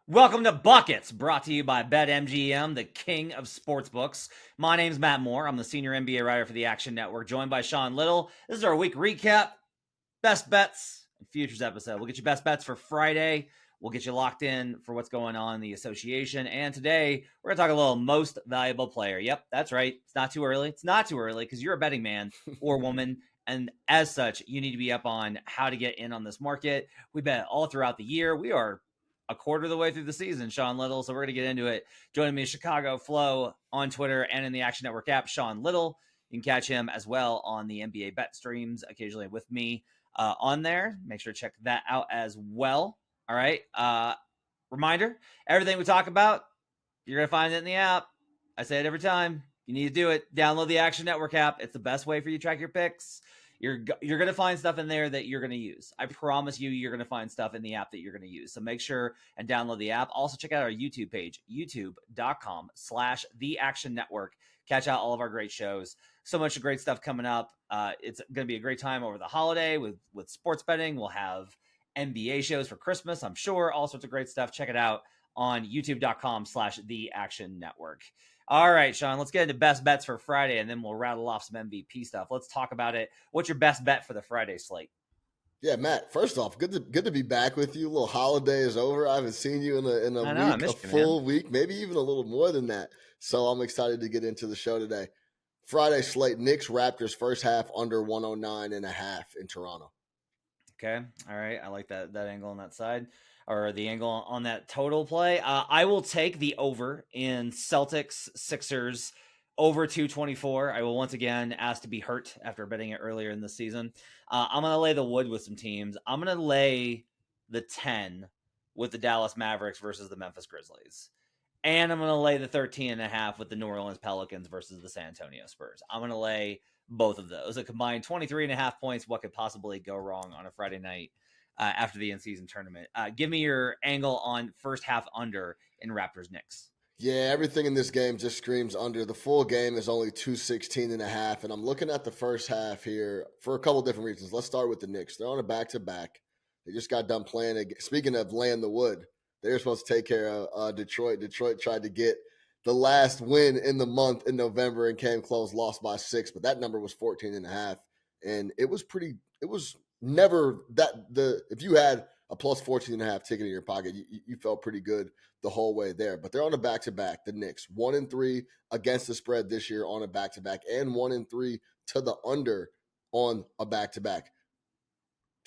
Welcome to Buckets, brought to you by BetMGM, the king of sportsbooks. My name's Matt Moore. I'm the senior NBA writer for the Action Network, joined by Sean Little. This is our week recap, best bets, and futures episode. We'll get you best bets for Friday. We'll get you locked in for what's going on in the association. And today, we're going to talk a little most valuable player. Yep, that's right. It's not too early. It's not too early because you're a betting man or woman. And as such, you need to be up on how to get in on this market. We bet all throughout the year. We are a quarter of the way through the season, Sean Little. So we're going to get into it. Joining me, Chicago Flow on Twitter and in the Action Network app, Sean Little. You can catch him as well on the NBA bet streams, occasionally with me on there. Make sure to check that out as well. All right. Reminder, everything we talk about, you're going to find it in the app. I say it every time. You need to do it. Download the Action Network app. It's the best way for you to track your picks. You're going to find stuff in there that you're going to use. I promise you're going to find stuff in the app that you're going to use. So make sure and download the app. Also check out our YouTube page, youtube.com/The Action Network. Catch out all of our great shows. So much great stuff coming up. It's going to be a great time over the holiday with sports betting. We'll have NBA shows for Christmas, I'm sure. All sorts of great stuff. Check it out on youtube.com/The Action Network. All right, Sean, let's get into best bets for Friday, and then we'll rattle off some MVP stuff. Let's talk about it. What's your best bet for the Friday slate? Yeah, Matt, first off, good to be back with you. A little holiday is over. I haven't seen you in a full week, maybe even a little more than that. So I'm excited to get into the show today. Friday slate, Knicks, Raptors, first half under 109.5 in Toronto. Okay, all right. I like that angle on that side, or the angle on that total play. I will take the over in Celtics Sixers over 224. I will once again ask to be hurt after betting it earlier in the season. I'm going to lay the wood with some teams. I'm going to lay the 10 with the Dallas Mavericks versus the Memphis Grizzlies. And I'm going to lay the 13.5 with the New Orleans Pelicans versus the San Antonio Spurs. I'm going to lay both of those. A combined 23.5 points. What could possibly go wrong on a Friday night after the in-season tournament? Give me your angle on first half under in Raptors Knicks. Yeah, everything in this game just screams under. The full game is only 216.5, and I'm looking at the first half here for a couple different reasons. Let's start with the Knicks. They're on a back-to-back. They just got done playing. Speaking of laying the wood, they were supposed to take care of Detroit. Detroit tried to get the last win in the month in November and came close, lost by 6, but that number was 14.5, and it was never that if you had a plus 14.5 ticket in your pocket, you felt pretty good the whole way there. But they're on a back-to-back, the Knicks, 1-3 against the spread this year on a back-to-back, and 1-3 to the under on a back-to-back.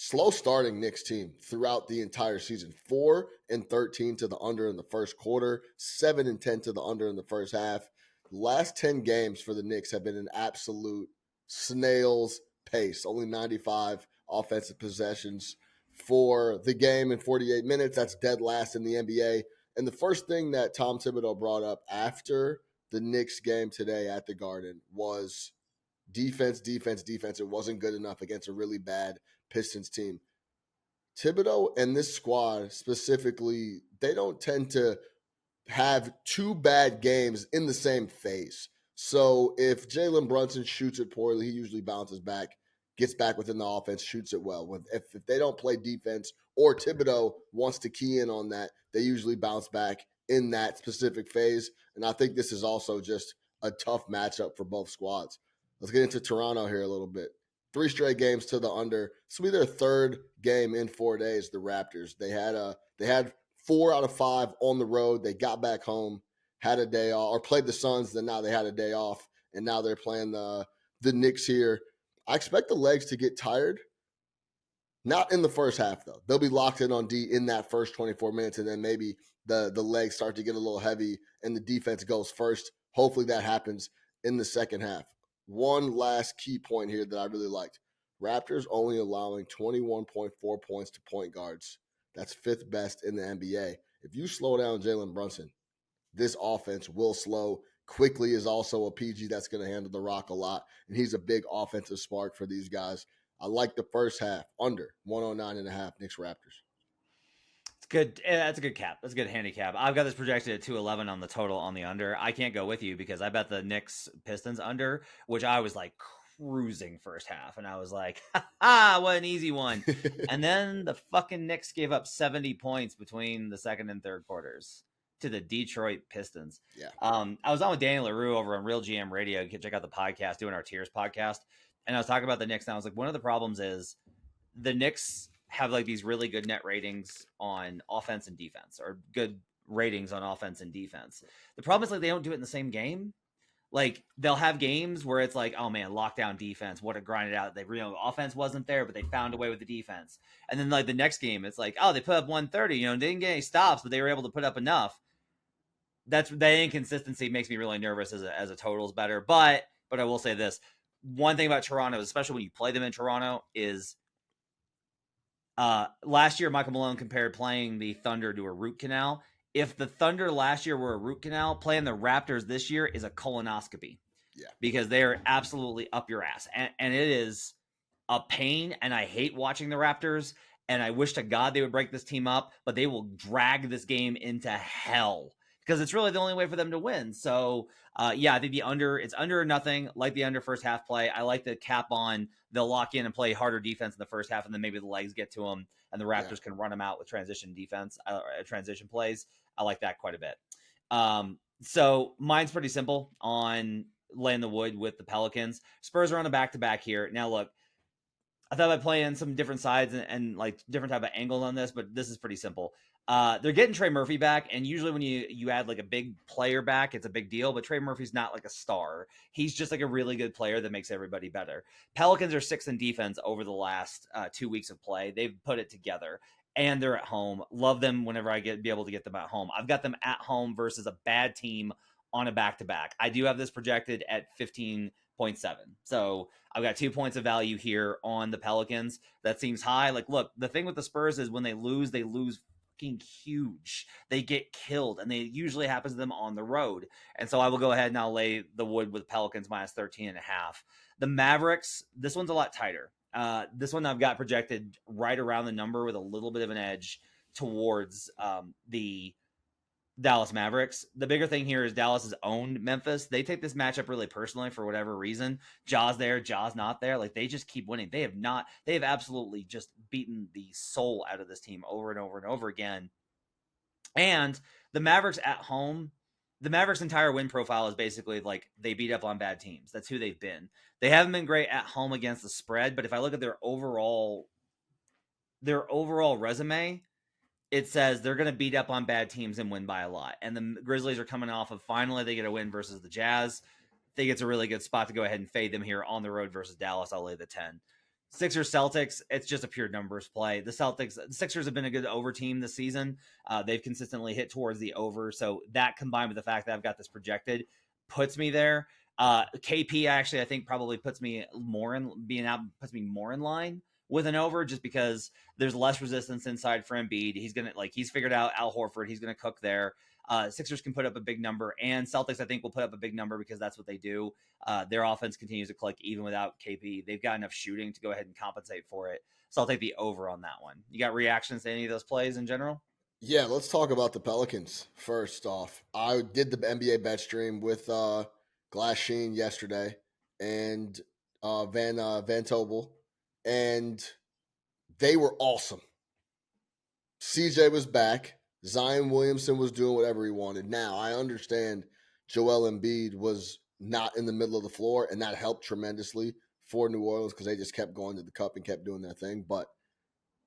Slow starting Knicks team throughout the entire season. 4-13 to the under in the first quarter, 7-10 to the under in the first half. Last 10 games for the Knicks have been an absolute snail's pace. Only 95 offensive possessions for the game in 48 minutes. That's dead last in the NBA. And the first thing that Tom Thibodeau brought up after the Knicks game today at the Garden was defense. It wasn't good enough against a really bad Pistons team. Thibodeau and this squad specifically, they don't tend to have two bad games in the same phase. So if Jalen Brunson shoots it poorly, he usually bounces back, gets back within the offense, shoots it well. If they don't play defense or Thibodeau wants to key in on that, they usually bounce back in that specific phase. And I think this is also just a tough matchup for both squads. Let's get into Toronto here a little bit. 3 straight games to the under. This will be their third game in 4 days, the Raptors. They had 4 out of 5 on the road. They got back home, had a day off, or played the Suns, then now they had a day off, and now they're playing the Knicks here. I expect the legs to get tired. Not in the first half, though. They'll be locked in on D in that first 24 minutes, and then maybe the legs start to get a little heavy and the defense goes first. Hopefully that happens in the second half. One last key point here that I really liked. Raptors only allowing 21.4 points to point guards. That's 5th best in the NBA. If you slow down Jalen Brunson, this offense will slow. Quickly is also a PG that's going to handle the rock a lot, and he's a big offensive spark for these guys. I like the first half, under 109.5 Knicks Raptors. It's good. That's a good cap. That's a good handicap. I've got this projected at 211 on the total on the under. I can't go with you because I bet the Knicks Pistons under, which I was like cruising first half, and I was like, ha, what an easy one. And then the fucking Knicks gave up 70 points between the second and third quarters to the Detroit Pistons. Yeah. I was on with Danny LaRue over on Real GM Radio. You can check out the podcast, doing our Tiers podcast. And I was talking about the Knicks, and I was like, one of the problems is the Knicks have like these really good net ratings on offense and defense, or good ratings on offense and defense. The problem is like they don't do it in the same game. Like they'll have games where it's like, oh man, lockdown defense, what a grind it out. They offense wasn't there, but they found a way with the defense. And then like the next game, it's like, oh, they put up 130, they didn't get any stops, but they were able to put up enough. That inconsistency makes me really nervous as a totals better. But I will say this. One thing about Toronto, especially when you play them in Toronto, is last year Michael Malone compared playing the Thunder to a root canal. If the Thunder last year were a root canal, playing the Raptors this year is a colonoscopy. Yeah. Because they are absolutely up your ass. And it is a pain, and I hate watching the Raptors, and I wish to God they would break this team up, but they will drag this game into hell because it's really the only way for them to win. So, yeah, I think it's under or nothing, like the under first half play. I like the cap on they'll lock in and play harder defense in the first half, and then maybe the legs get to them, and the Raptors can run them out with transition defense, transition plays. I like that quite a bit. So mine's pretty simple on laying the wood with the Pelicans. Spurs are on a back-to-back here. Now, look, I thought I'd play in some different sides and like different type of angles on this, but this is pretty simple. They're getting Trey Murphy back, and usually when you add like a big player back, it's a big deal, but Trey Murphy's not like a star. He's just like a really good player that makes everybody better. Pelicans are 6th in defense over the last 2 weeks of play. They've put it together, and they're at home. Love them whenever I be able to get them at home. I've got them at home versus a bad team on a back-to-back. I do have this projected at 15.7. So I've got 2 points of value here on the Pelicans. That seems high. Like, look, the thing with the Spurs is when they lose fucking huge. They get killed, and it usually happens to them on the road. And so I will go ahead and I'll lay the wood with Pelicans minus 13.5. The Mavericks, this one's a lot tighter. This one I've got projected right around the number with a little bit of an edge towards the Dallas Mavericks. The bigger thing here is Dallas has owned Memphis. They take this matchup really personally for whatever reason. Ja's there, Ja's not there. Like, they just keep winning. They have absolutely just beaten the soul out of this team over and over and over again. And the Mavericks at home, the Mavericks' entire win profile is basically like they beat up on bad teams. That's who they've been. They haven't been great at home against the spread, but if I look at their overall resume, it says they're going to beat up on bad teams and win by a lot. And the Grizzlies are coming off of finally they get a win versus the Jazz. I think it's a really good spot to go ahead and fade them here on the road versus Dallas. I'll lay the 10. Sixers Celtics, it's just a pure numbers play. The Sixers have been a good over team this season. They've consistently hit towards the over. So that combined with the fact that I've got this projected puts me there. KP actually, I think probably puts me more in line with an over, just because there's less resistance inside for Embiid. He's figured out Al Horford. He's going to cook there. Sixers can put up a big number, and Celtics, I think, will put up a big number because that's what they do. Their offense continues to click even without KP. They've got enough shooting to go ahead and compensate for it. So I'll take the over on that one. You got reactions to any of those plays in general? Yeah, let's talk about the Pelicans first off. I did the NBA bet stream with Glass Sheen yesterday and Van Tobel, and they were awesome. CJ was back. Zion Williamson was doing whatever he wanted. Now, I understand Joel Embiid was not in the middle of the floor, and that helped tremendously for New Orleans because they just kept going to the cup and kept doing their thing. But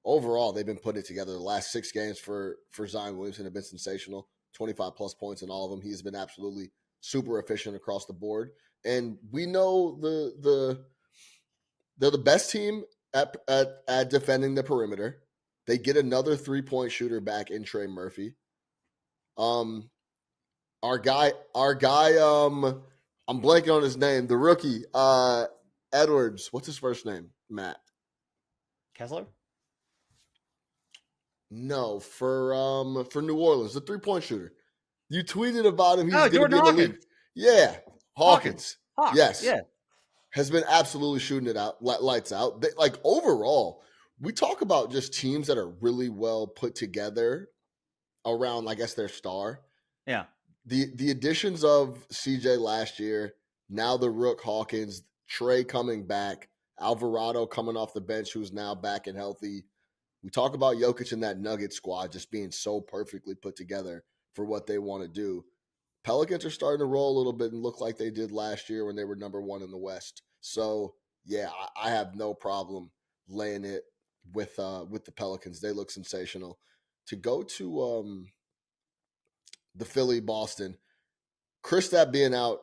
overall, they've been putting it together. The last 6 games for Zion Williamson have been sensational. 25-plus points in all of them. He's been absolutely super efficient across the board. And we know they're the best team at defending the perimeter. They get another 3-point shooter back in Trey Murphy. Our guy, I'm blanking on his name. The rookie, Edwards. What's his first name? Matt Kessler? No, for New Orleans, the 3-point shooter. You tweeted about him. He's going to Jordan be in the league. Hawkins. Yeah, Hawkins. Hawks, yes, yeah. Has been absolutely shooting it out, lights out. Overall, we talk about just teams that are really well put together around, I guess, their star. Yeah. The additions of CJ last year, now the Rook Hawkins, Trey coming back, Alvarado coming off the bench, who's now back and healthy. We talk about Jokic and that Nugget squad just being so perfectly put together for what they want to do. Pelicans are starting to roll a little bit and look like they did last year when they were number one in the West. So yeah, I have no problem laying it with the Pelicans. They look sensational. To go to the Philly Boston, Kristaps being out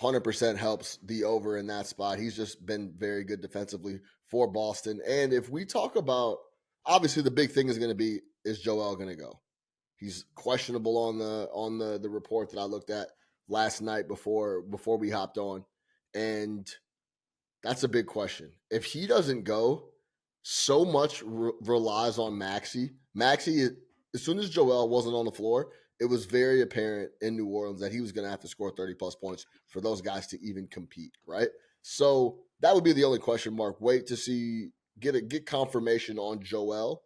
100% helps the over in that spot. He's just been very good defensively for Boston. And if we talk about, obviously the big thing is going to be, is Joel going to go? He's questionable on the report that I looked at last night before we hopped on, and that's a big question. If he doesn't go, so much relies on Maxey. Maxey, as soon as Joel wasn't on the floor, it was very apparent in New Orleans that he was going to have to score 30-plus points for those guys to even compete, right? So that would be the only question mark. Wait to see, get confirmation on Joel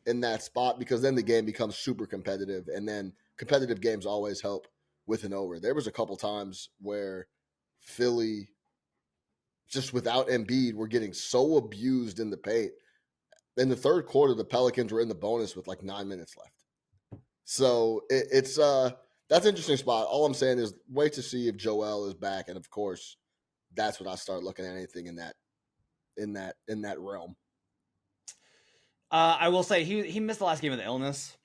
in that spot, because then the game becomes super competitive, and then competitive games always help with an over. There was a couple times where Philly, just without Embiid, were getting so abused in the paint. In the third quarter, the Pelicans were in the bonus with like 9 minutes left. So it's that's an interesting spot. All I'm saying is wait to see if Joel is back, and of course, that's when I start looking at anything in that realm. I will say he missed the last game with illness.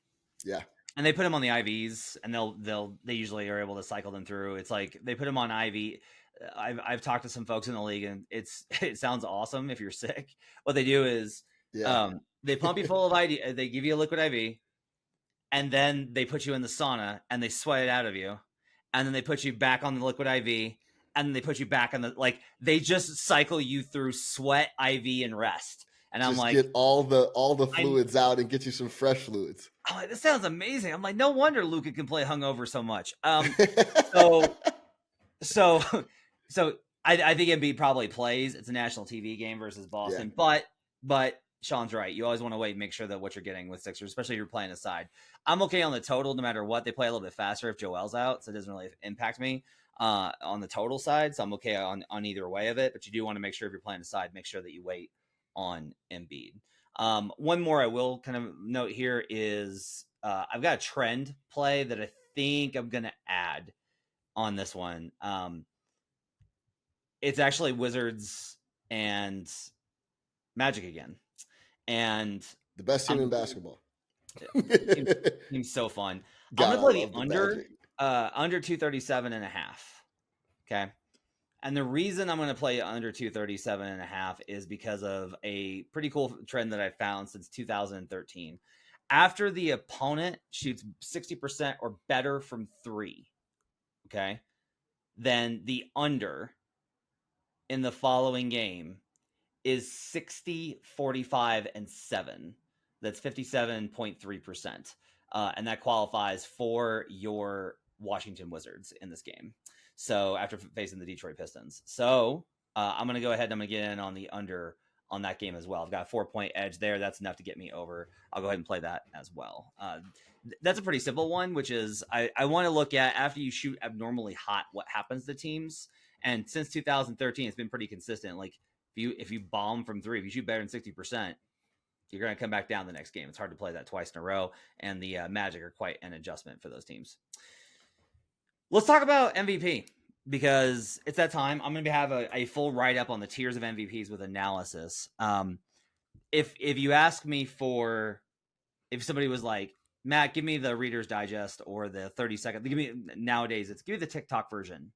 Yeah. And they put him on the IVs, and they usually are able to cycle them through. It's like they put him on IV. I've talked to some folks in the league, and it sounds awesome if you're sick. What they do is they pump you full of IV. They give you a liquid IV, and then they put you in the sauna, and they sweat it out of you, and then they put you back on the liquid IV, and then they put you back on they just cycle you through sweat, IV, and rest. And I'm like, get all the fluids out and get you some fresh fluids. I'm like, this sounds amazing. I'm like, no wonder Luka can play hungover so much. So I think Embiid probably plays. It's a national TV game versus Boston, but Sean's right. You always want to wait and make sure that what you're getting with Sixers, especially if you're playing aside. I'm okay on the total no matter what. They play a little bit faster if Joel's out, so it doesn't really impact me on the total side. So I'm okay on either way of it. But you do want to make sure if you're playing aside, make sure that you wait on Embiid. One more I will kind of note here is I've got a trend play that I think I'm going to add on this one. It's actually Wizards and Magic again. And the best team in basketball. Seems so fun. God, I'm going to play the under 237.5. Okay. And the reason I'm going to play under 237.5 is because of a pretty cool trend that I found since 2013. After the opponent shoots 60% or better from three, okay, then the under in the following game is 60, 45, and 7. That's 57.3%. And that qualifies for your Washington Wizards in this game. So after facing the Detroit Pistons. So I'm going to go ahead and I'm going to get in on the under on that game as well. I've got a 4-point edge there. That's enough to get me over. I'll go ahead and play that as well. That's a pretty simple one, which is I want to look at after you shoot abnormally hot, what happens to teams. And since 2013, it's been pretty consistent. Like if you bomb from three, if you shoot better than 60%, you're going to come back down the next game. It's hard to play that twice in a row. And the Magic are quite an adjustment for those teams. Let's talk about MVP because it's that time. I'm going to have a full write-up on the tiers of MVPs with analysis. If you ask me if somebody was like, Matt, give me the Reader's Digest or the 30-second, give me the TikTok version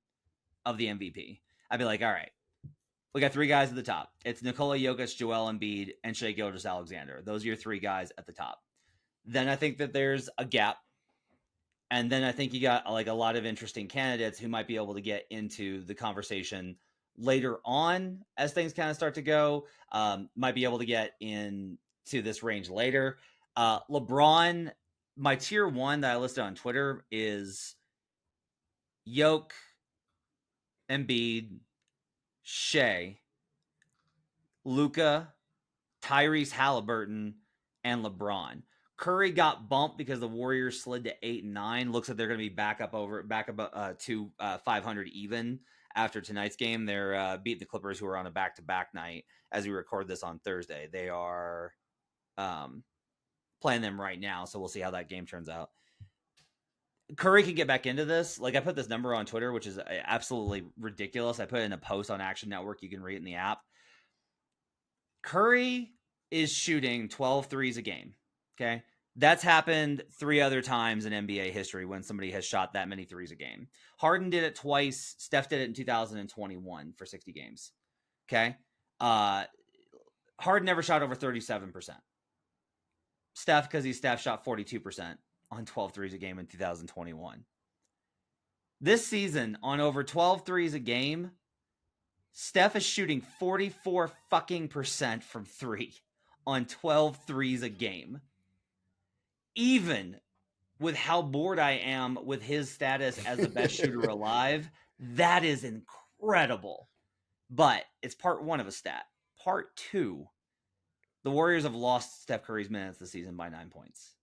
of the MVP. I'd be like, all right, we got three guys at the top. It's Nikola Jokic, Joel Embiid, and Shai Gilgeous-Alexander. Those are your three guys at the top. Then I think that there's a gap. And then I think you got like a lot of interesting candidates who might be able to get into the conversation later on as things kind of start to go. Might be able to get into this range later. LeBron, my tier 1 that I listed on Twitter is Jokic, Embiid, Shai, Luka, Tyrese Halliburton, and LeBron. Curry got bumped because the Warriors slid to 8 and 9. Looks like they're going to be back up to 500 even after tonight's game. They're beating the Clippers, who are on a back-to-back night as we record this on Thursday. They are playing them right now, so we'll see how that game turns out. Curry can get back into this. Like, I put this number on Twitter, which is absolutely ridiculous. I put it in a post on Action Network. You can read it in the app. Curry is shooting 12 threes a game. Okay. That's happened 3 other times in NBA history when somebody has shot that many threes a game. Harden did it twice. Steph did it in 2021 for 60 games. Okay. Harden never shot over 37%. Steph, because he's Steph, shot 42% on 12 threes a game in 2021. This season, on over 12 threes a game, Steph is shooting 44 fucking percent from 3 on 12 threes a game. Even with how bored I am with his status as the best shooter alive, that is incredible. But it's part 1 of a stat. Part 2, the Warriors have lost Steph Curry's minutes this season by 9 points.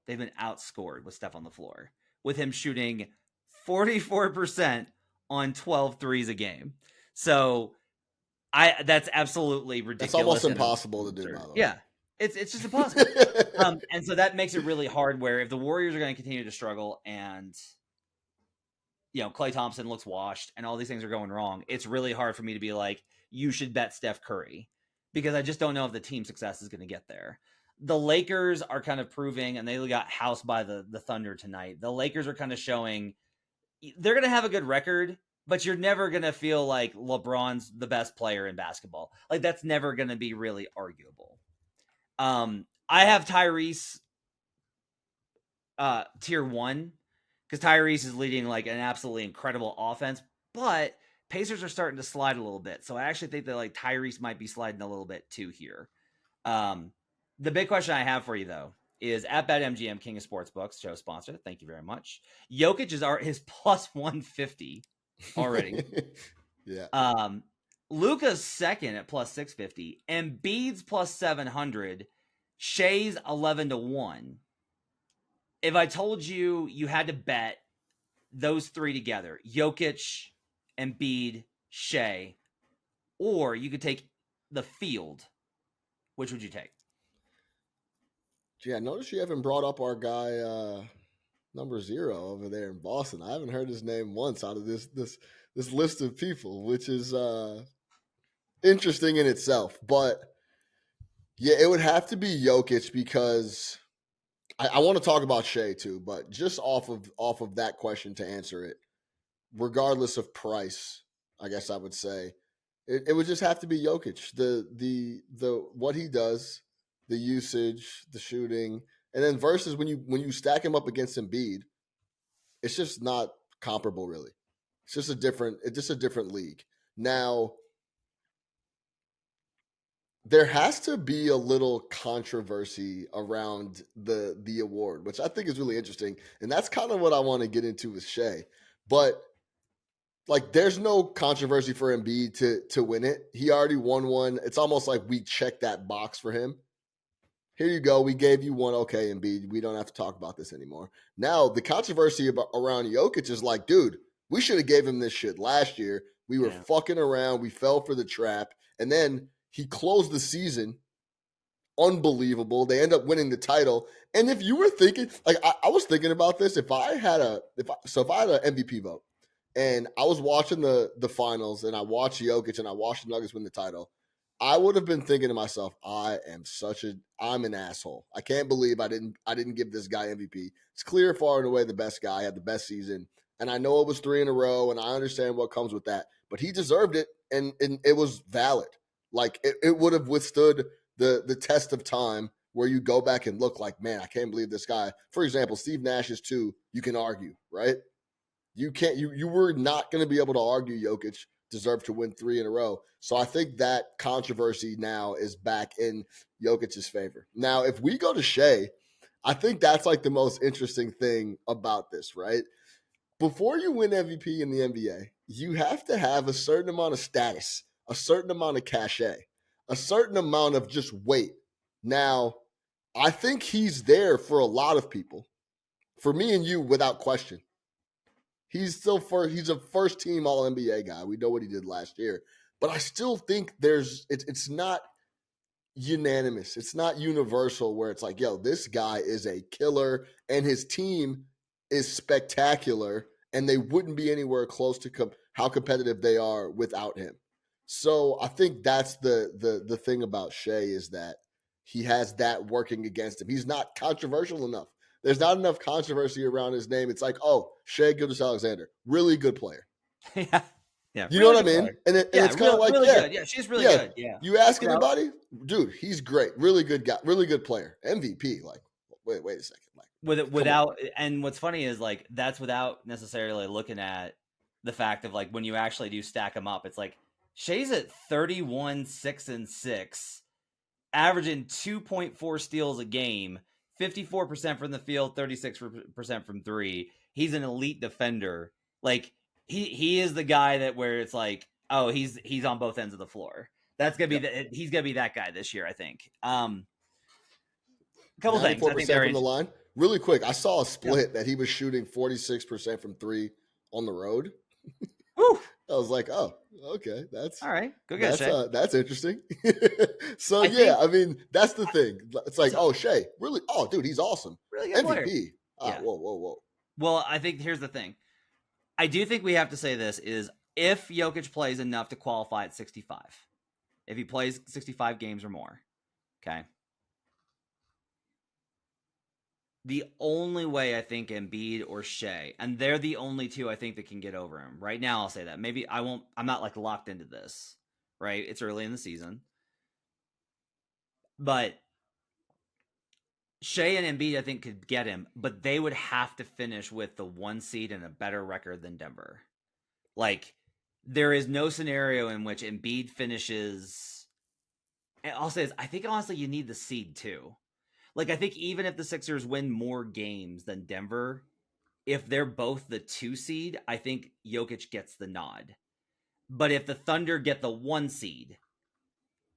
They've been outscored with Steph on the floor, with him shooting 44% on 12 threes a game. So that's absolutely ridiculous. It's almost impossible to do, by the way. Yeah, it's just impossible. And so that makes it really hard where if the Warriors are going to continue to struggle and, Klay Thompson looks washed and all these things are going wrong, it's really hard for me to be like, you should bet Steph Curry, because I just don't know if the team success is going to get there. The Lakers are kind of proving, and they got housed by the Thunder tonight. The Lakers are kind of showing they're going to have a good record, but you're never going to feel like LeBron's the best player in basketball. Like, that's never going to be really arguable. I have Tyrese tier 1 because Tyrese is leading like an absolutely incredible offense, but Pacers are starting to slide a little bit. So I actually think that like Tyrese might be sliding a little bit too here. The big question I have for you, though, is at BetMGM, King of Sportsbooks, show sponsor. Thank you very much. Jokic is his plus 150 already. Yeah. Luka's second at plus 650. Embiid's plus 700. Shai's 11-1. If I told you had to bet those 3 together, Jokic, Embiid, Shai, or you could take the field, which would you take? Gee, I noticed you haven't brought up our guy number 0 over there in Boston. I haven't heard his name once out of this list of people, which is interesting in itself. But yeah, it would have to be Jokic because I want to talk about Shai too. But just off of that question to answer it, regardless of price, I guess I would say it would just have to be Jokic. The what he does, the usage, the shooting, and then versus when you stack him up against Embiid, it's just not comparable, really. It's just a different league. Now, there has to be a little controversy around the award, which I think is really interesting, and that's kind of what I want to get into with Shai. But like, there's no controversy for Embiid to win it. He already won one. It's almost like we checked that box for him. Here you go. We gave you one. Okay, Embiid, we don't have to talk about this anymore. Now, the controversy around Jokic is like, dude, we should have gave him this shit last year. We were fucking around. We fell for the trap. And then he closed the season. Unbelievable. They end up winning the title. And if you were thinking, like, I was thinking about this, if I had an MVP vote and I was watching the finals and I watched Jokic and I watched the Nuggets win the title, I would have been thinking to myself, I'm an asshole. I can't believe I didn't give this guy MVP. It's clear, far and away the best guy, had the best season. And I know it was 3 in a row, and I understand what comes with that. But he deserved it, and it was valid. Like, it would have withstood the test of time where you go back and look like, man, I can't believe this guy. For example, Steve Nash's 2, you can argue, right? You can't. You were not going to be able to argue Jokic deserved to win 3 in a row. So I think that controversy now is back in Jokic's favor. Now, if we go to Shai, I think that's like the most interesting thing about this, right? Before you win MVP in the NBA, you have to have a certain amount of status, a certain amount of cachet, a certain amount of just weight. Now, I think he's there for a lot of people. For me and you, without question. He's still he's a first team All NBA guy. We know what he did last year, but I still think it's not unanimous. It's not universal where it's like, yo, this guy is a killer and his team is spectacular and they wouldn't be anywhere close to how competitive they are without him. So I think that's the thing about Shai is that he has that working against him. He's not controversial enough. There's not enough controversy around his name. It's like, oh, Shai Gilgeous-Alexander, really good player. Yeah. Yeah. You know what I mean? Player. And it's kind of like, really good. Yeah, she's really good. Yeah. You ask anybody, dude, he's great. Really good guy. Really good player. MVP. Like, wait a second. Like, without, and what's funny is like, that's without necessarily looking at the fact of like, when you actually do stack them up, it's like, Shai's at 31, 6 and 6, averaging 2.4 steals a game, 54% from the field, 36% from three. He's an elite defender. Like, he is the guy that where it's like, oh, he's on both ends of the floor. That's gonna be he's gonna be that guy this year, I think. A couple things. 94% from the line. Really quick, I saw a split that he was shooting 46% from three on the road. Woo! I was like, oh, okay, that's all right. Go get Shai. That's interesting. So I mean, that's the thing. It's like, oh, Shai, really? Oh, dude, he's awesome. Really good MVP. player. Yeah. Whoa. Well, I think here's the thing. I do think we have to say this is if Jokic plays enough to qualify at 65, if he plays 65 games or more, okay. The only way I think Embiid or Shai, and they're the only two I think that can get over him. Right now, I'll say that. Maybe I won't, I'm not like locked into this, right? It's early in the season. But Shai and Embiid, I think, could get him, but they would have to finish with the 1 seed and a better record than Denver. Like, there is no scenario in which Embiid finishes. And I'll say this, I think honestly you need the seed too. Like, I think even if the Sixers win more games than Denver, if they're both the 2 seed, I think Jokic gets the nod. But if the Thunder get the 1 seed,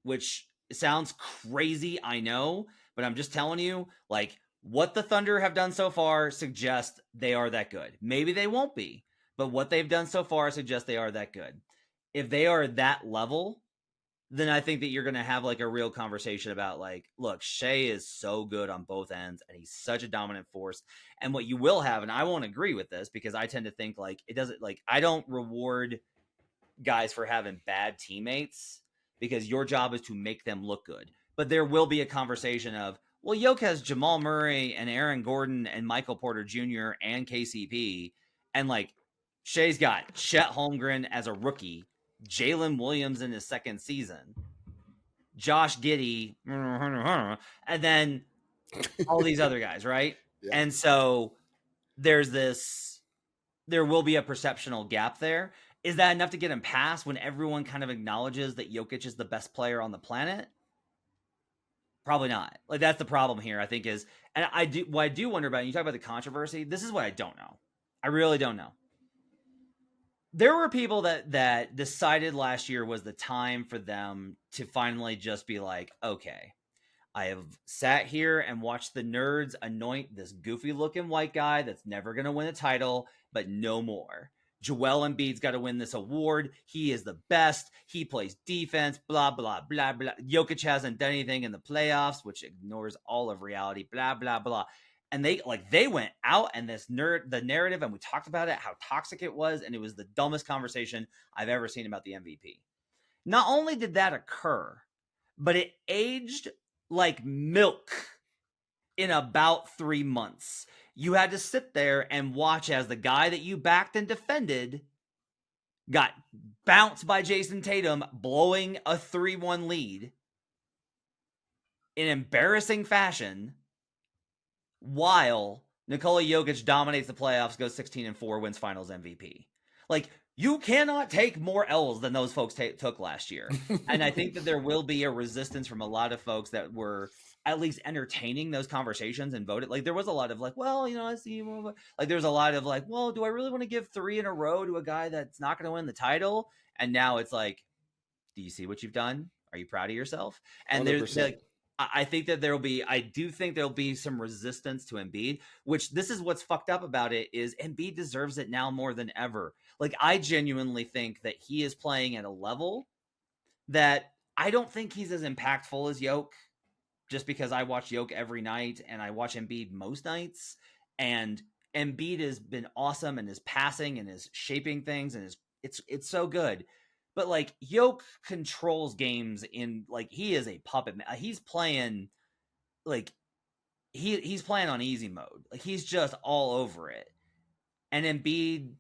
which sounds crazy, I know, but I'm just telling you, like, what the Thunder have done so far suggests they are that good. Maybe they won't be, but what they've done so far suggests they are that good. If they are that level, then I think that you're going to have like a real conversation about like, look, Shai is so good on both ends and he's such a dominant force. And what you will have, and I won't agree with this because I tend to think like it doesn't, like, I don't reward guys for having bad teammates because your job is to make them look good. But there will be a conversation of, well, Yoke has Jamal Murray and Aaron Gordon and Michael Porter Jr. and KCP. And like Shai's got Chet Holmgren as a rookie, Jalen Williams in his second season, Josh Giddey, and then all these other guys, right? Yeah. And so there will be a perceptional gap there. Is that enough to get him past when everyone kind of acknowledges that Jokic is the best player on the planet? Probably not. Like, that's the problem here, I think, is, and what I do wonder about, and you talk about the controversy, this is what I don't know. I really don't know. There were people that decided last year was the time for them to finally just be like, okay, I have sat here and watched the nerds anoint this goofy looking white guy that's never going to win a title, but no more. Joel Embiid's got to win this award. He is the best. He plays defense, blah, blah, blah, blah. Jokic hasn't done anything in the playoffs, which ignores all of reality, blah, blah, blah. And they went out and the narrative, and we talked about it, how toxic it was. And it was the dumbest conversation I've ever seen about the MVP. Not only did that occur, but it aged like milk in about 3 months. You had to sit there and watch as the guy that you backed and defended got bounced by Jason Tatum, blowing a 3-1 lead in embarrassing fashion, while Nikola Jokic dominates the playoffs, goes 16-4, wins finals MVP. Like, you cannot take more L's than those folks took last year. And I think that there will be a resistance from a lot of folks that were at least entertaining those conversations and voted. Like, there was a lot of like, well, I see. Like, there's a lot of like, well, do I really want to give 3 in a row to a guy that's not going to win the title? And now it's like, do you see what you've done? Are you proud of yourself? And 100%. There's like, I think that I do think there'll be some resistance to Embiid, which this is what's fucked up about it is Embiid deserves it now more than ever. Like, I genuinely think that he is playing at a level that I don't think he's as impactful as Jokic, just because I watch Jokic every night and I watch Embiid most nights. And Embiid has been awesome and his passing and his shaping things and it's so good. But like Jokic controls games in like he is a puppet. He's playing like he's playing on easy mode. Like he's just all over it. And Embiid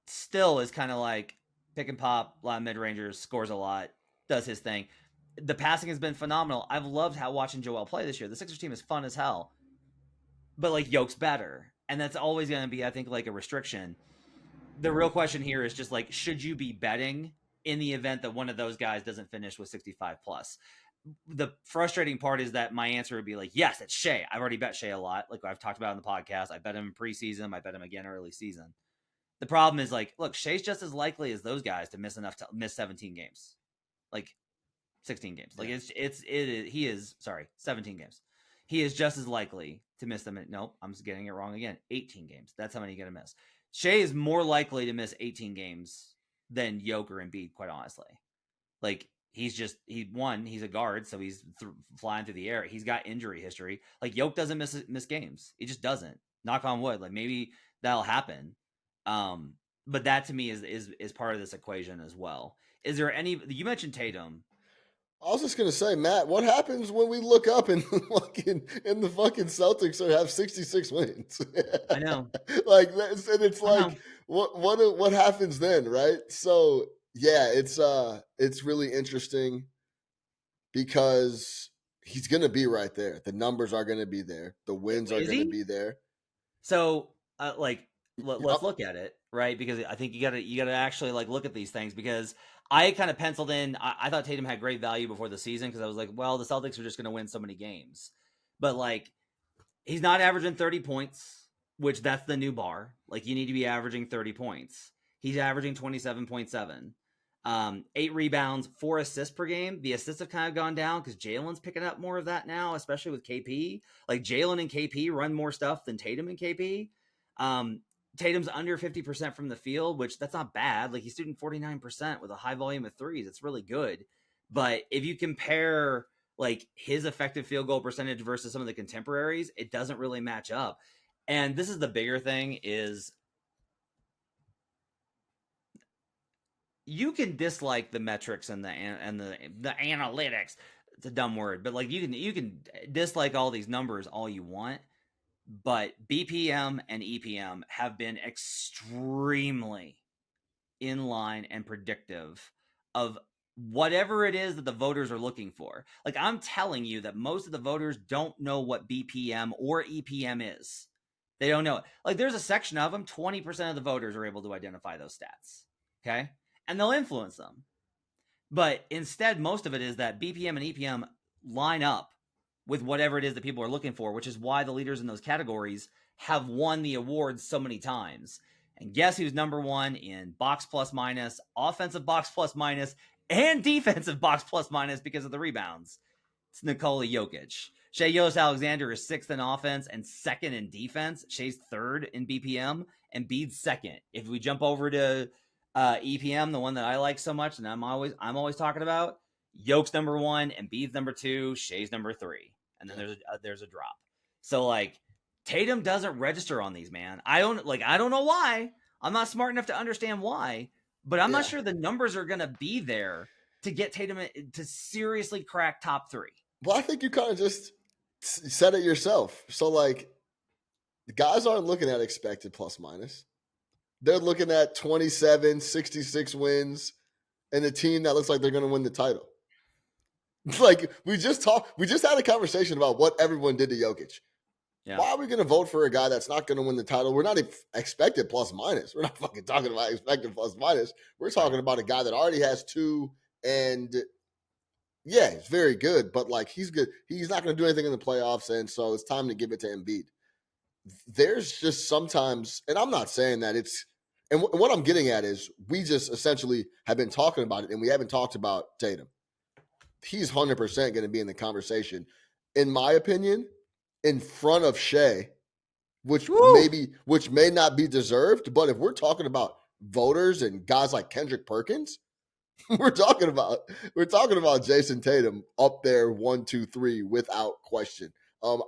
still is kind of like pick and pop, a lot of mid-rangers, scores a lot, does his thing. The passing has been phenomenal. I've loved how watching Joel play this year. The Sixers team is fun as hell. But like Yoke's better. And that's always going to be, I think, like a restriction. The real question here is just like, should you be betting in the event that one of those guys doesn't finish with 65 plus? The frustrating part is that my answer would be like, yes, it's Shai. I've already bet Shai a lot. Like I've talked about in the podcast. I bet him in preseason. I bet him again early season. The problem is like, look, Shai's just as likely as those guys to miss 17 games. Like 16 games. Like he is 17 games. He is just as likely to miss them. Nope, I'm getting it wrong again. 18 games. That's how many you're going to miss. Shai is more likely to miss 18 games than Jokic or Embiid, quite honestly. Like he's a guard, so he's flying through the air. He's got injury history. Like Jokic doesn't miss games. He just doesn't. Knock on wood. Like maybe that'll happen. But that to me is part of this equation as well. Is there any? You mentioned Tatum. I was just gonna say, Matt, what happens when we look up and the fucking Celtics have 66 wins? I know. Like that's, and it's like what happens then, right? So yeah, it's really interesting because he's gonna be right there. The numbers are gonna be there. The wins are gonna be there. So let's look at it, right? Because I think you gotta actually like look at these things because I kind of penciled in. I thought Tatum had great value before the season because I was like, well, the Celtics are just going to win so many games. But like, he's not averaging 30 points, which that's the new bar. Like, you need to be averaging 30 points. He's averaging 27.7. 8 rebounds, 4 assists per game. The assists have kind of gone down because Jalen's picking up more of that now, especially with KP. Like, Jalen and KP run more stuff than Tatum and KP. Tatum's under 50% from the field, which that's not bad. Like he's shooting 49% with a high volume of threes. It's really good. But if you compare like his effective field goal percentage versus some of the contemporaries, it doesn't really match up. And this is the bigger thing is you can dislike the metrics and the analytics. It's a dumb word, but like you can dislike all these numbers all you want. But BPM and EPM have been extremely in line and predictive of whatever it is that the voters are looking for. Like I'm telling you that most of the voters don't know what BPM or EPM is. They don't know it. Like there's a section of them, 20% of the voters are able to identify those stats. Okay? And they'll influence them. But instead, most of it is that BPM and EPM line up with whatever it is that people are looking for, which is why the leaders in those categories have won the awards so many times. And guess who's number one in box plus minus, offensive box plus minus, and defensive box plus minus because of the rebounds? It's Nikola Jokic. Shai Gilgeous-Alexander is 6th in offense and 2nd in defense. Shai's 3rd in BPM and Embiid's 2nd. If we jump over to EPM, the one that I like so much and I'm always talking about, Jokic's number 1, Embiid's number 2, Shai's number 3. And then there's a drop. So like Tatum doesn't register on these, man. I don't know why. I'm not smart enough to understand why, but I'm not sure the numbers are going to be there to get Tatum to seriously crack top 3. Well, I think you kind of just said it yourself. So like the guys aren't looking at expected plus minus. They're looking at 27, 66 wins and a team that looks like they're going to win the title. Like we just had a conversation about what everyone did to Jokic. Yeah. Why are we going to vote for a guy that's not going to win the title? We're not expected plus minus. We're not fucking talking about expected plus minus. We're talking about a guy that already has 2 and yeah, he's very good, but like he's good. He's not going to do anything in the playoffs, and so it's time to give it to Embiid. There's just sometimes, and I'm not saying that it's, and what I'm getting at is we just essentially have been talking about it, and we haven't talked about Tatum. He's 100% going to be in the conversation. in my opinion, in front of Shai, which Woo! may not be deserved. But if we're talking about voters and guys like Kendrick Perkins, we're talking about Jason Tatum up there 1, 2, 3 without question.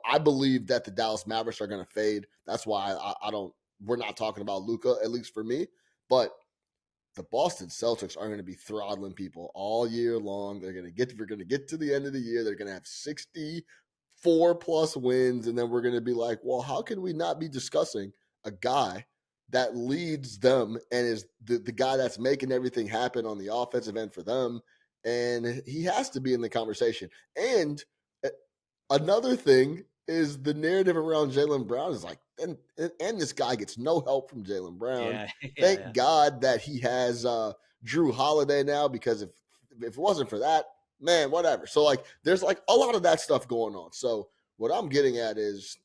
I believe that the Dallas Mavericks are going to fade. That's why I don't. We're not talking about Luka, at least for me. But the Boston Celtics are going to be throttling people all year long. We're going to get to the end of the year. They're going to have 64 plus wins, and then we're going to be like, well, how can we not be discussing a guy that leads them and is the guy that's making everything happen on the offensive end for them? And he has to be in the conversation. And another thing is the narrative around Jaylen Brown is like, and this guy gets no help from Jaylen Brown. Yeah, Thank God that he has Drew Holiday now, because if it wasn't for that, man, whatever. So like, there's like a lot of that stuff going on. So what I'm getting at is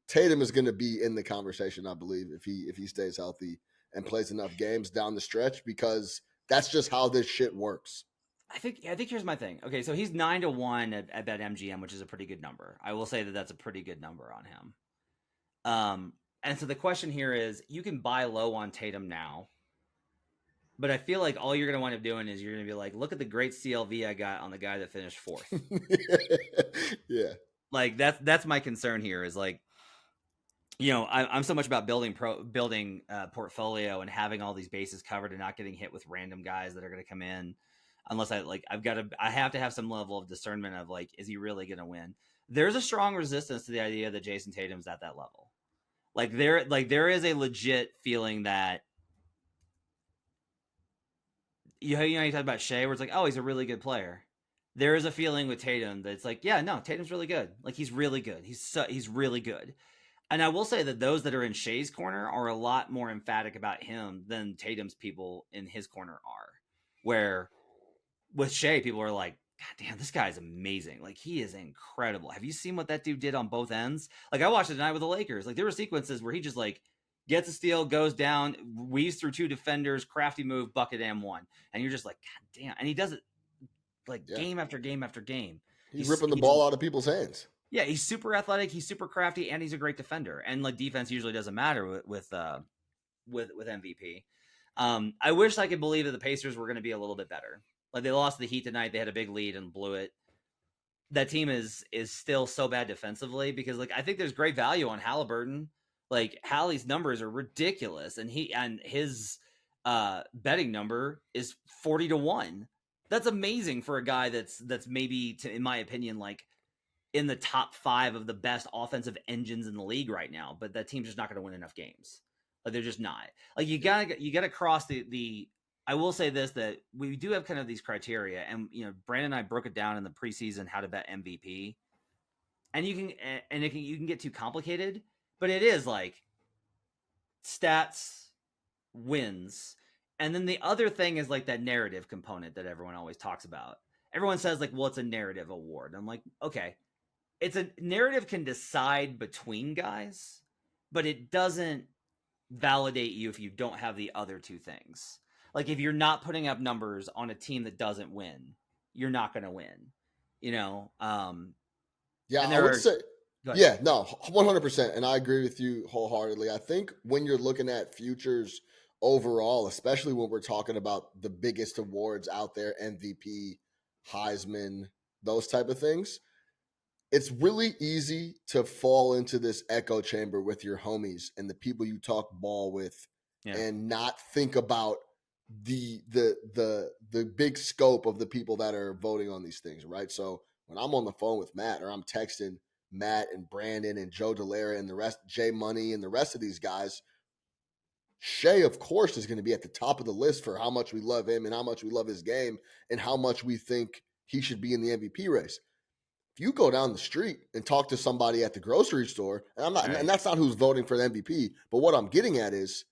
Tatum is going to be in the conversation, I believe, if he stays healthy and plays enough games down the stretch, because that's just how this shit works. I think here's my thing. Okay, so he's 9-1 at BetMGM, which is a pretty good number. I will say that that's a pretty good number on him. And so the question here is, you can buy low on Tatum now, but I feel like all you're going to wind up doing is you're going to be like, look at the great CLV I got on the guy that finished fourth. Yeah. Like that's my concern here is like, you know, I'm so much about building portfolio and having all these bases covered and not getting hit with random guys that are going to come in, unless I have to have some level of discernment of like, is he really going to win? There's a strong resistance to the idea that Jason Tatum's at that level. Like there is a legit feeling that you talk about Shai, where it's like, oh, he's a really good player. There is a feeling with Tatum that it's like, yeah, no, Tatum's really good. Like he's really good. He's really good. And I will say that those that are in Shai's corner are a lot more emphatic about him than Tatum's people in his corner are. Where with Shai, people are like, God damn, this guy is amazing. Like he is incredible. Have you seen what that dude did on both ends? Like I watched it tonight with the Lakers. Like there were sequences where he just like gets a steal, goes down, weaves through two defenders, crafty move, bucket and one. And you're just like, God damn. And he does it like game after game after game. He's ripping the ball out of people's hands. Yeah, he's super athletic, he's super crafty, and he's a great defender. And like defense usually doesn't matter with MVP. I wish I could believe that the Pacers were going to be a little bit better. Like they lost the Heat tonight, they had a big lead and blew it. That team is still so bad defensively because like I think there's great value on Halliburton. Like Hallie's numbers are ridiculous, and his betting number is 40-1. That's amazing for a guy that's maybe, in my opinion, like in the top 5 of the best offensive engines in the league right now, but that team's just not going to win enough games. Like they're just not. Like you gotta cross the. I will say this, that we do have kind of these criteria, and you know, Brandon and I broke it down in the preseason how to bet MVP, and you can get too complicated, but it is like stats, wins, and then the other thing is like that narrative component that everyone always talks about. Everyone says like, well, it's a narrative award. I'm like, okay. It's a narrative can decide between guys, but it doesn't validate you if you don't have the other two things. Like if you're not putting up numbers on a team that doesn't win, you're not going to win. You know. Yeah, I would say. Yeah, no, 100%, and I agree with you wholeheartedly. I think when you're looking at futures overall, especially when we're talking about the biggest awards out there, MVP, Heisman, those type of things, it's really easy to fall into this echo chamber with your homies and the people you talk ball with, and not think about the big scope of the people that are voting on these things, right? So when I'm on the phone with Matt, or I'm texting Matt and Brandon and Joe Delara and the rest, Jay Money and the rest of these guys, Shai, of course, is going to be at the top of the list for how much we love him and how much we love his game and how much we think he should be in the MVP race. If you go down the street and talk to somebody at the grocery store, and I'm not, and that's not who's voting for the MVP, but what I'm getting at is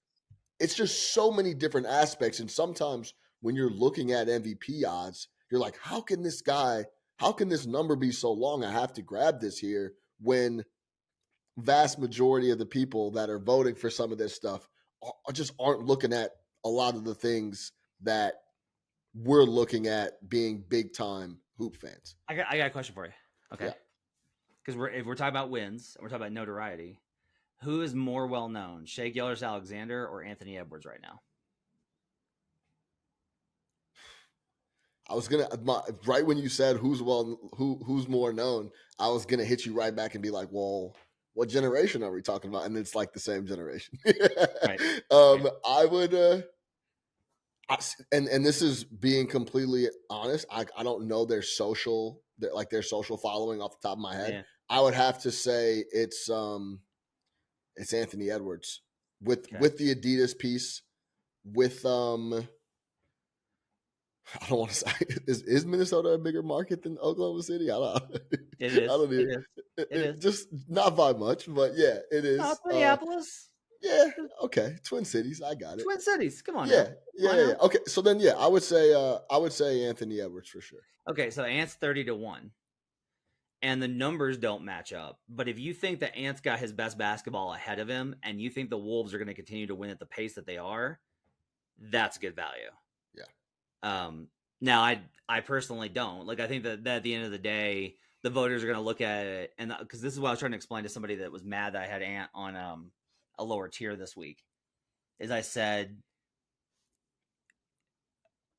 it's just so many different aspects. And sometimes when you're looking at MVP odds, you're like, how can this number be so long? I have to grab this here, when vast majority of the people that are voting for some of this stuff just aren't looking at a lot of the things that we're looking at being big time hoop fans. I got a question for you. Okay. Yeah. because if we're talking about wins, and we're talking about notoriety, who is more well known, Shai Gilgeous-Alexander or Anthony Edwards right now? I was right when you said who's more known, I was gonna hit you right back and be like, well, what generation are we talking about? And it's like the same generation. Right. I would and this is being completely honest. I don't know their social following off the top of my head. Yeah. I would have to say it's Anthony Edwards with the Adidas piece with I don't want to say is Minnesota a bigger market than Oklahoma City? I don't. It is. I don't It even, is. It is. Just not by much, but yeah, it is. Minneapolis. Yeah. Okay. Twin Cities. I got it. Twin Cities. Come on. Yeah. Now. Yeah. Okay. So then, yeah, I would say Anthony Edwards for sure. Okay. So Ant's 30-1, and the numbers don't match up. But if you think that Ant's got his best basketball ahead of him, and you think the Wolves are going to continue to win at the pace that they are, that's good value. Yeah. Now I personally don't. Like, I think that at the end of the day, the voters are going to look at it, and because this is what I was trying to explain to somebody that was mad that I had Ant on a lower tier this week, is I said,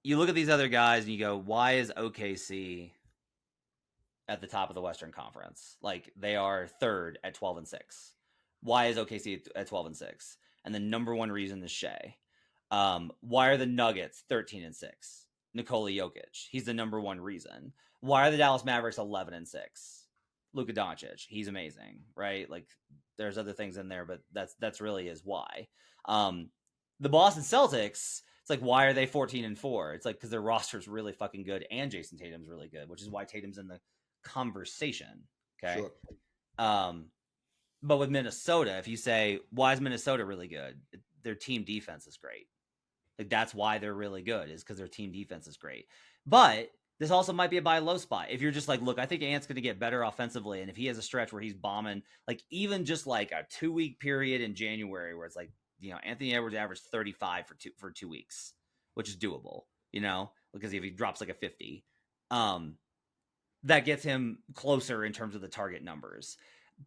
you look at these other guys and you go, why is OKC at the top of the Western Conference? Like, they are third at 12-6. Why is OKC at 12-6? And the number one reason is Shai. Why are the Nuggets 13-6? Nikola Jokic, he's the number one reason. Why are the Dallas Mavericks 11-6? Luka Doncic, he's amazing, right? Like, there's other things in there, but that's really is why. The Boston Celtics, it's like, why are they 14-4? It's like, because their roster's really fucking good, and Jason Tatum's really good, which is why Tatum's in the conversation. Okay. Sure. But with Minnesota, if you say, why is Minnesota really good? Their team defense is great. Like, that's why they're really good, is because their team defense is great. But this also might be a buy low spot. If you're just like, look, I think Ant's going to get better offensively, and if he has a stretch where he's bombing, like even just like a 2-week period in January where it's like, Anthony Edwards averaged 35 for 2 weeks, which is doable, because if he drops like a 50, that gets him closer in terms of the target numbers.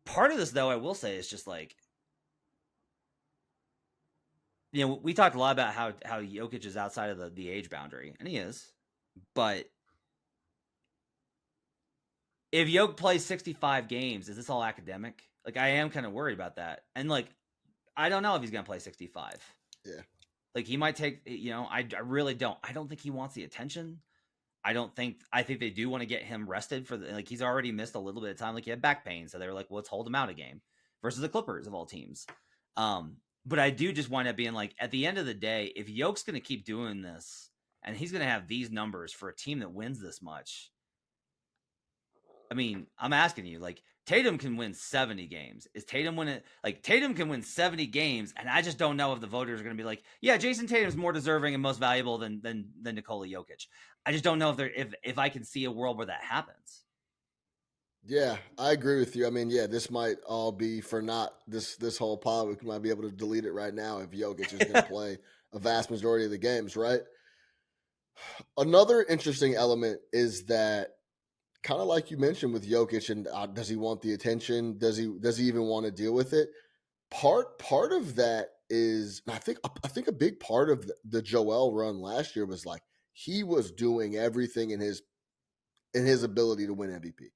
Part of this, though, I will say, is just like, we talked a lot about how Jokic is outside of the age boundary, and he is. But if Jokic plays 65 games, is this all academic? Like, I am kind of worried about that. And, like, I don't know if he's going to play 65. Yeah. Like, he might take, I really don't. I don't think he wants the attention. I think they do want to get him rested he's already missed a little bit of time. Like, he had back pain. So they were like, well, let's hold him out a game versus the Clippers of all teams. But I do just wind up being like, at the end of the day, if Yoke's going to keep doing this and he's going to have these numbers for a team that wins this much, I mean, I'm asking you, like, Tatum can win 70 games. Is Tatum winning? Like, Tatum can win 70 games, and I just don't know if the voters are going to be like, yeah, Jason Tatum's more deserving and most valuable than Nikola Jokic. I just don't know if I can see a world where that happens. Yeah, I agree with you. I mean, yeah, this might all be for not this whole pod. We might be able to delete it right now if Jokic is going to play a vast majority of the games, right? Another interesting element is that, kind of like you mentioned with Jokic, and does he want the attention? Does he even want to deal with it? Part of that is, I think a big part of the Joel run last year was like he was doing everything in his ability to win MVP.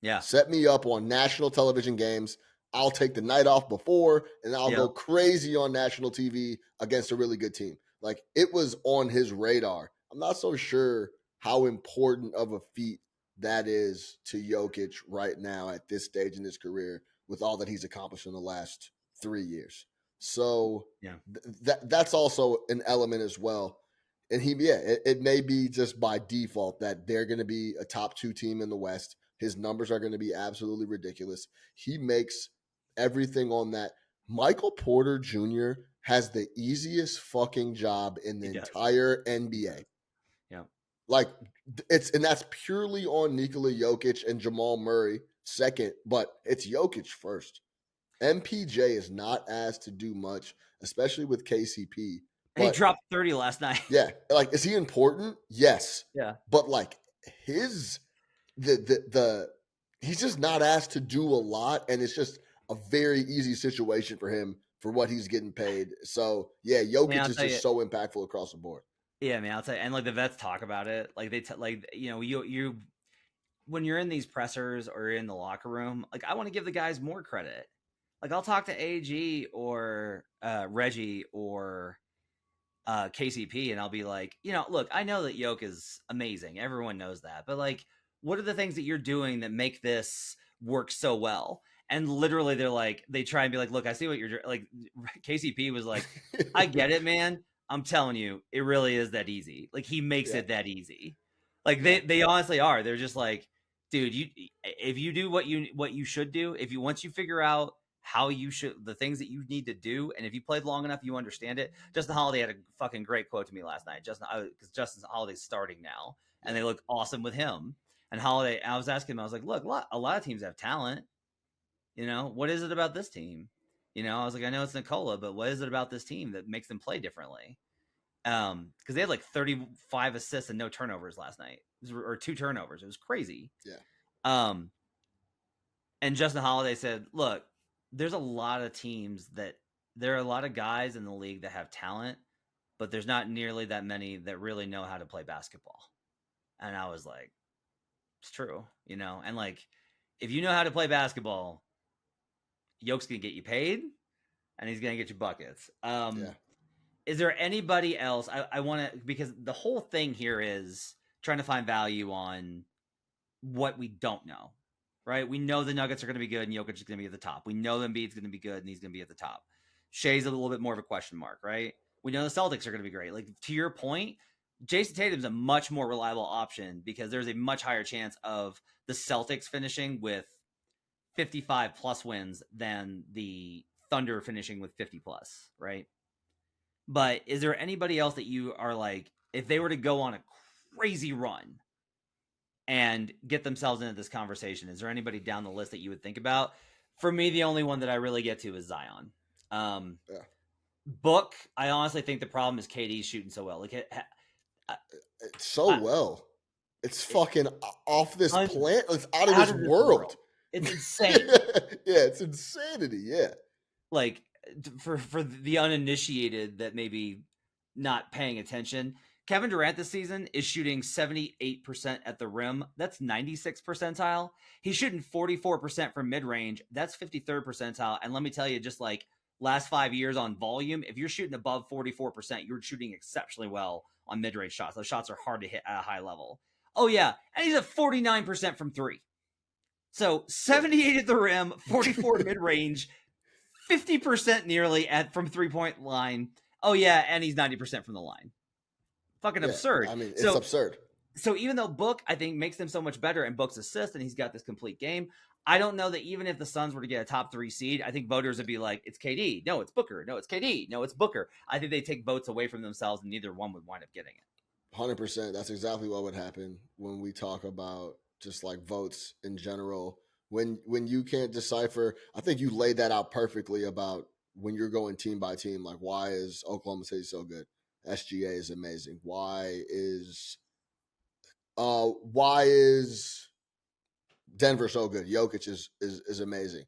Yeah. Set me up on national television games. I'll take the night off before, and I'll go crazy on national TV against a really good team. Like, it was on his radar. I'm not so sure how important of a feat that is to Jokic right now at this stage in his career with all that he's accomplished in the last 3 years. So that's also an element as well. And it may be just by default that they're going to be a top 2 team in the West. His numbers are going to be absolutely ridiculous. He makes everything on that. Michael Porter Jr. has the easiest fucking job in the entire NBA. Yeah. Like, and that's purely on Nikola Jokic and Jamal Murray second, but it's Jokic first. MPJ is not asked to do much, especially with KCP. But he dropped 30 last night. Yeah. Like, is he important? Yes. Yeah. But like the he's just not asked to do a lot, and it's just a very easy situation for him for what he's getting paid. So yeah, Man, Jokic I'll is tell you. just so impactful across the board. Yeah, man, I'll tell you. And like the vets talk about it. Like like you when you're in these pressers or you're in the locker room, like I want to give the guys more credit. Like I'll talk to AG or Reggie or KCP, and I'll be like, look, I know that Yoke is amazing. Everyone knows that. But like, what are the things that you're doing that make this work so well? And literally, they try and be like, look, I see what you're like. KCP was like, I get it, man. I'm telling you, it really is that easy. Like he makes Yeah. it that easy. Like Yeah. they honestly are. They're just like, dude, if you do what you should do, once you figure out how you should, the things that you need to do, and if you played long enough, you understand it. Justin Holiday had a fucking great quote to me last night. Because Justin Holiday's starting now, and they look awesome with him. And Holiday, I was asking him, I was like, look, a lot of teams have talent. What is it about this team? I was like, I know it's Nikola, but what is it about this team that makes them play differently? Because they had like 35 assists and no turnovers last night, or 2 turnovers. It was crazy. Yeah. And Justin Holiday said, look, there are a lot of guys in the league that have talent, but there's not nearly that many that really know how to play basketball. And I was like, it's true, and like, if you know how to play basketball, Yoke's going to get you paid and he's going to get you buckets. Yeah. Is there anybody else? I want to, because the whole thing here is trying to find value on what we don't know, right? We know the Nuggets are going to be good and Jokic is going to be at the top. We know Embiid's going to be good and he's going to be at the top. Shai's a little bit more of a question mark, right? We know the Celtics are going to be great. Like, to your point, Jason Tatum's a much more reliable option because there's a much higher chance of the Celtics finishing with 55 plus wins than the Thunder finishing with 50 plus, right? But is there anybody else that you are like, if they were to go on a crazy run and get themselves into this conversation, is there anybody down the list that you would think about? For me, the only one that I really get to is Zion. Yeah. Book, I honestly think the problem is KD's shooting so well. Like It's so well. It's fucking off this planet. It's out of this world. It's insane. Yeah, it's insanity. Yeah. Like, for the uninitiated that maybe not paying attention, Kevin Durant this season is shooting 78% at the rim. That's 96th percentile. He's shooting 44% from mid-range. That's 53rd percentile. And let me tell you, just like last 5 years on volume, if you're shooting above 44%, you're shooting exceptionally well on mid-range shots. Those shots are hard to hit at a high level. Oh, yeah. And he's at 49% from 3. So 78 at the rim, 44 mid-range, 50% nearly from 3-point line. Oh, yeah. And he's 90% from the line. Fucking absurd. I mean, it's absurd. So even though Book, I think, makes them so much better, and Book's assist, and he's got this complete game, I don't know that even if the Suns were to get a top 3 seed, I think voters would be like, it's KD. No, it's Booker. No, it's KD. No, it's Booker. I think they take votes away from themselves, and neither one would wind up getting it. 100%. That's exactly what would happen when we talk about just like votes in general. When you can't decipher, I think you laid that out perfectly about when you're going team by team. Like, why is Oklahoma City so good? SGA is amazing. Why is Denver so good? Jokic is amazing.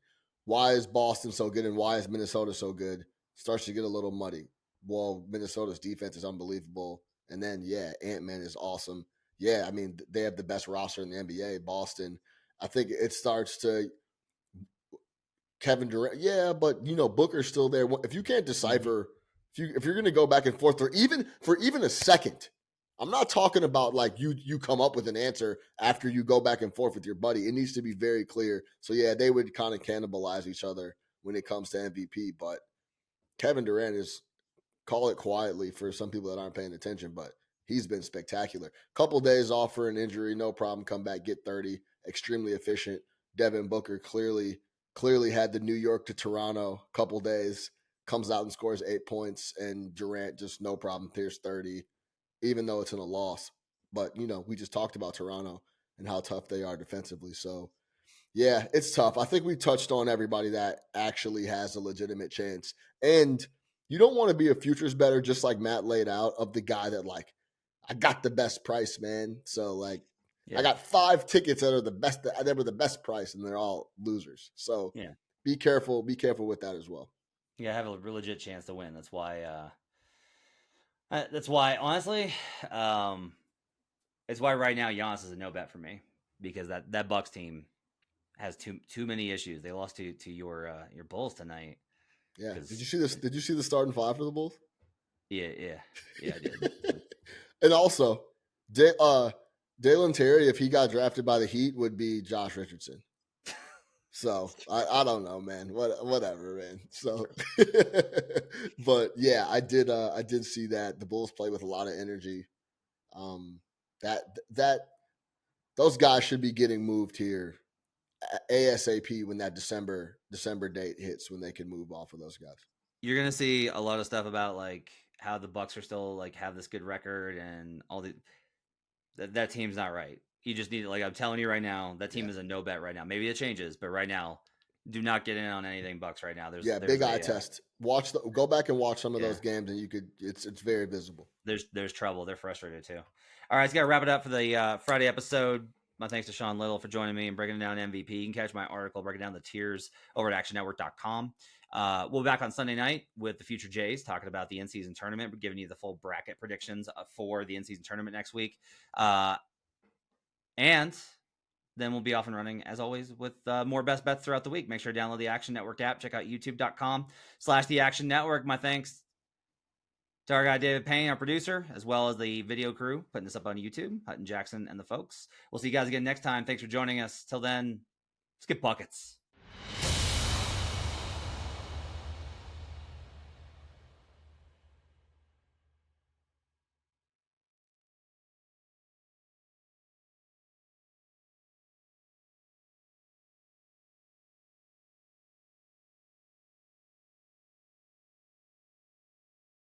Why is Boston so good and why is Minnesota so good? Starts to get a little muddy. Well, Minnesota's defense is unbelievable. And then, yeah, Ant-Man is awesome. Yeah, I mean, they have the best roster in the NBA, Boston. I think it starts to Kevin Durant. Yeah, but, Booker's still there. If you can't decipher, if you're going to go back and forth for even a second, I'm not talking about like you come up with an answer after you go back and forth with your buddy. It needs to be very clear. So, yeah, they would kind of cannibalize each other when it comes to MVP. But Kevin Durant is, call it quietly for some people that aren't paying attention, but he's been spectacular. Couple days off for an injury, no problem. Come back, get 30. Extremely efficient. Devin Booker clearly had the New York to Toronto couple days. Comes out and scores 8 points, and Durant just no problem. Pierce 30. Even though it's in a loss. But, we just talked about Toronto and how tough they are defensively. So, yeah, it's tough. I think we touched on everybody that actually has a legitimate chance. And you don't want to be a futures better, just like Matt laid out, of the guy that, like, I got the best price, man. So, like, Yeah. I got 5 tickets that are the best. They were the best price, and they're all losers. So Yeah. be careful. Be careful with that as well. Yeah, have a legit chance to win. That's why. That's why, honestly, it's why right now Giannis is a no bet for me because that Bucks team has too many issues. They lost to your Bulls tonight. Yeah. Did you see this? Did you see the starting 5 for the Bulls? Yeah, I did. And also, Dalen Terry, if he got drafted by the Heat, would be Josh Richardson. So I don't know, man. Whatever, man. So, but yeah, I did see that the Bulls play with a lot of energy. That those guys should be getting moved here ASAP when that December date hits, when they can move off of those guys. You're gonna see a lot of stuff about like how the Bucks are still like have this good record and all the that team's not right. You just need, like I'm telling you right now, that team is a no bet right now. Maybe it changes, but right now, do not get in on anything Bucks right now. There's big eye test. Go back and watch some of those games, and it's very visible. There's trouble. They're frustrated too. All right, let's gotta wrap it up for the Friday episode. My thanks to Sean Little for joining me and breaking down MVP. You can catch my article breaking down the tiers over at actionnetwork.com. We'll be back on Sunday night with the Future Jays talking about the in-season tournament. We're giving you the full bracket predictions for the in-season tournament next week. And then we'll be off and running, as always, with more best bets throughout the week. Make sure to download the Action Network app. Check out youtube.com/the Action Network. My thanks to our guy David Payne, our producer, as well as the video crew putting this up on YouTube, Hutton Jackson and the folks. We'll see you guys again next time. Thanks for joining us. Till then, let's get buckets.